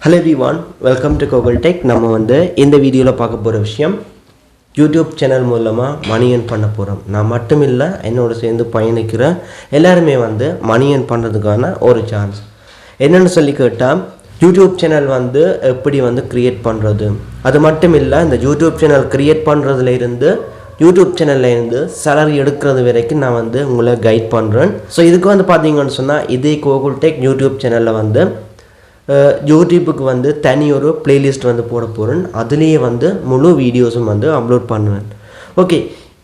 Hello everyone, welcome to Kokul Tech. நம்ம வந்து இந்த வீடியோல பார்க்க போற விஷயம் YouTube சேனல் மூலமா மணி earn பண்ண போறோம். நான் மட்டும் இல்ல என்னோட சேர்ந்து பயணிக்கிற எல்லாரும் வந்து மணி earn பண்றதுக்கான ஒரு சான்ஸ். என்னன்னு சொல்லி கேட்டா YouTube சேனல் வந்து எப்படி வந்து கிரியேட் பண்றது. அது மட்டும் இல்ல இந்த YouTube சேனல் கிரியேட் பண்றதுல இருந்து YouTube சேனல்ல இருந்து salary எடுக்கிறது வரைக்கும் நான் வந்து உங்களை கைட் பண்றேன். சோ இதுக்கு வந்து பாத்தீங்கன்னு சொன்னா இதே Kokul Tech YouTube சேனல்ல வந்து யூடியூபுக்கு வந்து தனி ஒரு பிளேலிஸ்ட் வந்து போட போகிறேன். அதுலேயே வந்து முழு வீடியோஸும் வந்து அப்லோட் பண்ணுவேன். ஓகே,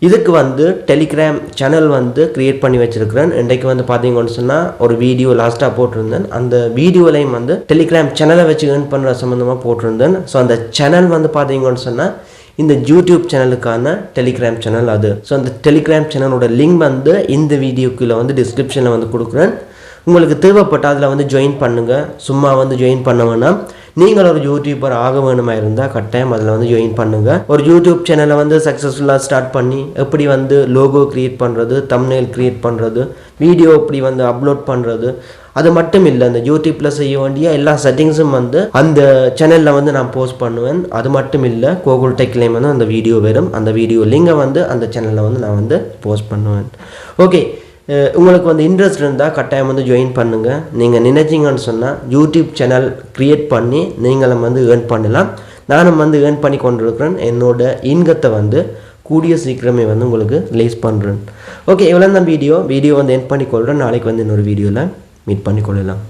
இதுக்கு வந்து டெலிகிராம் சேனல் வந்து க்ரியேட் பண்ணி வச்சுருக்கிறேன். இன்றைக்கு வந்து பார்த்தீங்கன்னு சொன்னால் ஒரு வீடியோ லாஸ்ட்டாக போட்டிருந்தேன். அந்த வீடியோலையும் வந்து டெலிகிராம் சேனலை வச்சு ஏர்ன் பண்ணுற சம்மந்தமாக போட்டிருந்தேன். ஸோ அந்த சேனல் வந்து பார்த்தீங்கன்னு சொன்னால் இந்த யூடியூப் சேனலுக்கான டெலிகிராம் சேனல் அது. ஸோ அந்த டெலிகிராம் சேனலோட லிங்க் வந்து இந்த வீடியோக்குள்ளே வந்து டிஸ்கிரிப்ஷனில் வந்து கொடுக்குறேன். உங்களுக்கு தேவைப்பட்ட அதில் வந்து ஜாயின் பண்ணுங்கள். சும்மா வந்து ஜாயின் பண்ண வேணாம். நீங்கள் ஒரு யூடியூபர் ஆக வேணுமா இருந்தால் கட்டாயம் அதில் வந்து ஜாயின் பண்ணுங்கள். ஒரு யூடியூப் சேனலை வந்து சக்ஸஸ்ஃபுல்லாக ஸ்டார்ட் பண்ணி எப்படி வந்து லோகோ க்ரியேட் பண்ணுறது, தம்ப்நெயில் க்ரியேட் பண்ணுறது, வீடியோ எப்படி வந்து அப்லோட் பண்ணுறது, அது மட்டும் இல்லை இந்த யூடியூப்பில் செய்ய வேண்டிய எல்லா செட்டிங்ஸும் வந்து அந்த சேனலில் வந்து நான் போஸ்ட் பண்ணுவேன். அது மட்டும் இல்லை Kokul Techலேயும் வந்து அந்த வீடியோ வரும். அந்த வீடியோ லிங்கை வந்து அந்த சேனலில் வந்து நான் வந்து போஸ்ட் பண்ணுவேன். ஓகே, உங்களுக்கு வந்து இன்ட்ரெஸ்ட் இருந்தால் கட்டாயம் வந்து ஜாயின் பண்ணுங்கள். நீங்கள் நினைச்சிங்கன்னு சொன்னால் யூடியூப் சேனல் க்ரியேட் பண்ணி நீங்களும் வந்து ஏர்ன் பண்ணலாம். நானும் வந்து ஏர்ன் பண்ணி கொண்டிருக்கிறேன். என்னோட இன்கத்தை வந்து கூடிய சீக்கிரமே வந்து உங்களுக்கு ரிலீஸ் பண்ணுறேன். ஓகே, இவ்வளோ தான் வீடியோ வந்து எண்ட் பண்ணிக்கொள்கிறேன். நாளைக்கு வந்து இன்னொரு வீடியோவில் மீட் பண்ணிக்கொள்ளலாம்.